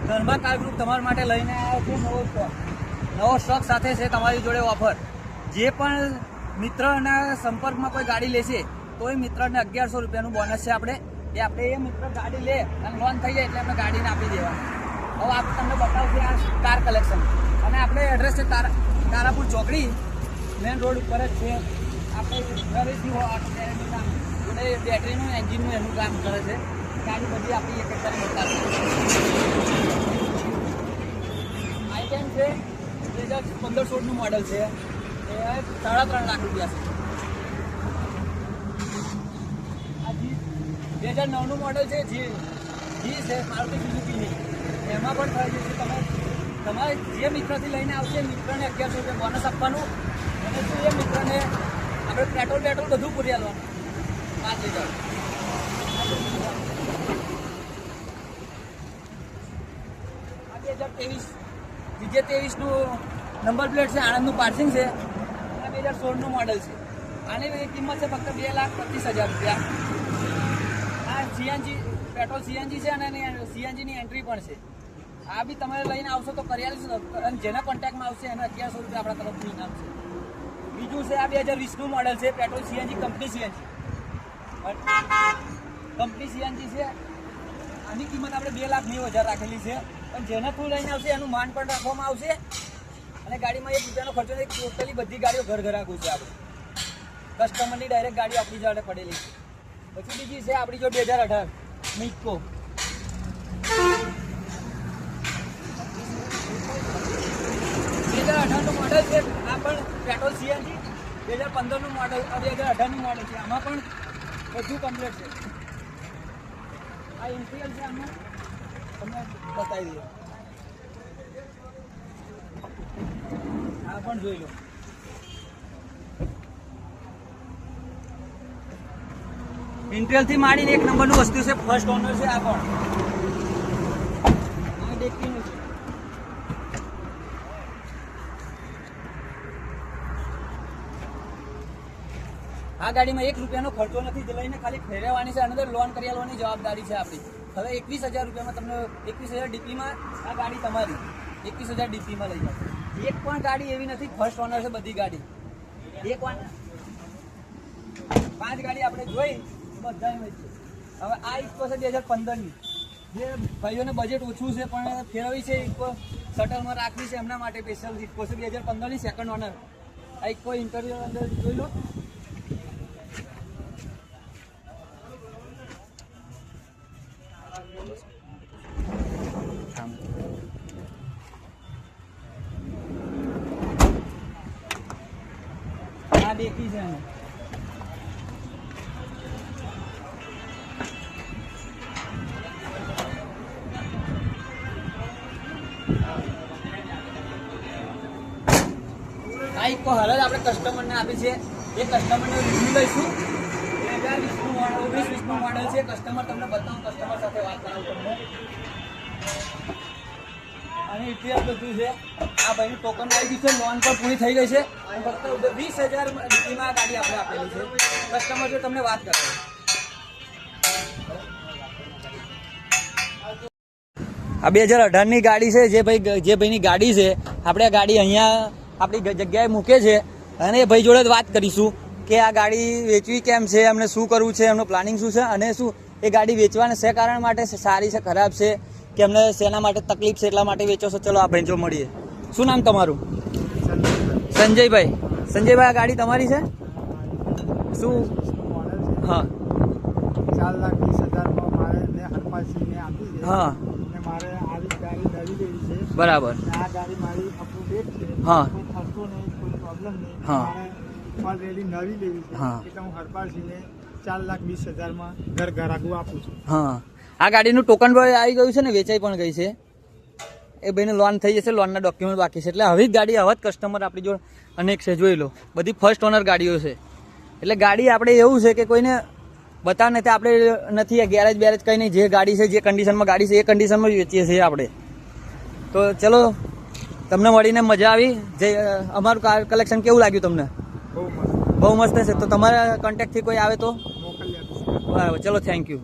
ધર્મા car group તમારા માટે લઈને આવ્યો છે નવો સ્ટોક સાથે છે તમારી જોડે ઓફર. જે પણ મિત્રના સંપર્કમાં કોઈ ગાડી લેશે તો એ મિત્રને 1100 રૂપિયાનું બોનસ છે. આપણે એ મિત્ર ગાડી લે અને લોન થઈ જાય એટલે આપણે ગાડીને આપી દેવાની. હવે આપણે તમને બતાવશું આ કાર કલેક્શન. અને આપણે એડ્રેસ છે તારાપુર ચોકડી, મેન રોડ ઉપર જ છે. આપણે ઘરેથી ઓટો કામ જોડે બેટરીનું એન્જિનનું એનું કામ કરે છે. ગાડી બધી આપણી એક એકતાની બતાવશે. આઈ10 છે, 2015-16નું મોડલ છે. એ 3.5 લાખ રૂપિયા છે. આ 2009નું મોડલ છે. જી છે મારુતિ સુઝુકીની. એમાં પણ થઈ જશે. તમારે જે મિત્રથી લઈને આવશે મિત્રને 1100 રૂપિયા બોનસ આપવાનું. અને શું એ મિત્રને આપણે પેટ્રોલ બધું પૂરી આવવાનું 5 લીટર. આ 2023 નું નંબર પ્લેટ છે. આણંદનું પાર્સિંગ છે. અને 2016નું મોડલ છે. આની કિંમત છે ફક્ત 2,25,000 રૂપિયા. આ સીએનજી પેટ્રોલ સીએનજી છે અને સીએનજીની એન્ટ્રી પણ છે. આ બી તમે લઈને આવશો તો કરી આવીશું. અને જેના કોન્ટેક્ટમાં આવશે એને 1100 રૂપિયા આપણા તરફથી ઇનામ છે. બીજું છે આ 2020નું મોડલ છે. પેટ્રોલ સીએનજી કંપની સીએનજી છે. આની કિંમત આપણે 2,90,000 રાખેલી છે. પણ જેને થ્રુ લઈને આવશે એનું માન પણ રાખવામાં આવશે. અને ગાડીમાં 1 રૂપિયાનો ખર્ચો નહીં. ટોટલી બધી ગાડીઓ ઘર આખું છે. આપણે કસ્ટમરની ડાયરેક્ટ ગાડીઓ આપણી જોડે પડેલી છે. પછી બીજી છે આપણી જો 2018 મિટકો. 2018નું મોડલ છે. આ પણ પેટ્રોલ સીએનજી. 2015નું મોડલ, 2018નું મોડલ છે. આમાં પણ બધું કમ્પ્લીટ છે. આ ઇન્ટિરિયર છે. આમાં તમને બતાવી દઈએ. આ પણ જોઈ લો. ઇન્ટિરિયરથી માંડીને 1 નંબરનું વસ્તુ છે. ફર્સ્ટ ઓનર છે. આ પણ આ ડેકીનું છે. આ ગાડીમાં 1 રૂપિયાનો ખર્ચો નથી. લઈને ખાલી ફેરવવાની છે. અંદર લોન કરી આવવાની જવાબદારી છે આપણી. હવે 21,000 રૂપિયામાં તમને 21,000 ડીપીમાં આ ગાડી તમારી 21,000 ડીપીમાં લઈ જાવ. એક પણ ગાડી એવી નથી. ફર્સ્ટ ઓનર છે બધી ગાડી. 5 ગાડી આપણે જોઈ બધા છે. હવે આ ઇકો છે 2015ની. જે ભાઈઓને બજેટ ઓછું છે પણ ફેરવી છે. ઇકો શટલમાં રાખવી છે એમના માટે સ્પેશિયલ ઇકો છે. 2015ની સેકન્ડ ઓનર. આ ઇકો ઇન્ટરવ્યુ અંદર જોઈ લો. આ દેખી છે અમે. આ ઇકો હાલ જ આપણે કસ્ટમરને આપી છે. એ કસ્ટમરને રિવ્યુ લઈશું. 2020નું મોડલ છે. કસ્ટમર તમને બતાવું. કસ્ટમર સાથે વાત કરાવું તમને. અને ઇતિહાસ બધું છે. આ ભાઈનું ટોકન આવી ગયું છે. લોન પણ પૂરી થઈ ગઈ છે. ફક્ત 20,000 રૂપિયામાં ગાડી આપણે આપેલી છે. કસ્ટમર જો તમને વાત કરે. આ 2018ની ગાડી છે. જે ભાઈની ગાડી છે. આપણે આ ગાડી અહીંયા આપણી જગ્યાએ મૂકે છે. અને એ ભાઈ જોડે વાત કરીશું કે આ ગાડી વેચવી કેમ છે, એમને શું કરવું છે, એમનું પ્લાનિંગ શું છે, અને શું એ ગાડી વેચવાના શે કારણ માટે છે, સારી છે, ખરાબ છે, કે એમને શેના માટે તકલીફ છે એટલા માટે વેચો છો. ચલો આ ભાઈ જો મળીએ. શું નામ તમારું? સંજયભાઈ. સંજયભાઈ આ ગાડી તમારી છે? શું? હા 4,20,000 મારે હરપાલસિંહને આપી છે. હા મારે આવી ગાડી નવી લેવી છે. બરાબર. આ ગાડી મારી અપડેટ છે. હા કોઈ ખર્ચો નહીં, કોઈ પ્રોબ્લેમ નહીં. હા મારે ઓલરેડી નવી લેવી છે. હા એટલે હું હરપાલસિંહને 4,20,000 ઘરાગું આપું છું. હા આ ગાડીનું ટોકન પણ આવી ગયું છે ને વેચાઈ પણ ગઈ છે. એ ભાઈને લોન થઈ જશે. લોનના ડોક્યુમેન્ટ બાકી છે. એટલે હવે જ ગાડી હવે જ કસ્ટમર આપણી જોડે અનેક છે. જોઈ લો. બધી ફર્સ્ટ ઓનર ગાડીઓ છે. એટલે ગાડી આપણે એવું છે કે કોઈને બતાવ નથી. આપણે નથી ગેરેજ બેરેજ કંઈ નહીં. જે ગાડી છે, જે કન્ડિશનમાં ગાડી છે એ કન્ડિશનમાં જ વેચીએ છીએ આપણે. તો ચલો તમને મળીને મજા આવી. જે અમારું કાર કલેક્શન કેવું લાગ્યું તમને? બહુ મસ્ત. બહુ મસ્ત છે. તો તમારા કોન્ટેક્ટથી કોઈ આવે તો મોકલી આપીશ. બરાબર. ચલો થેન્ક યુ.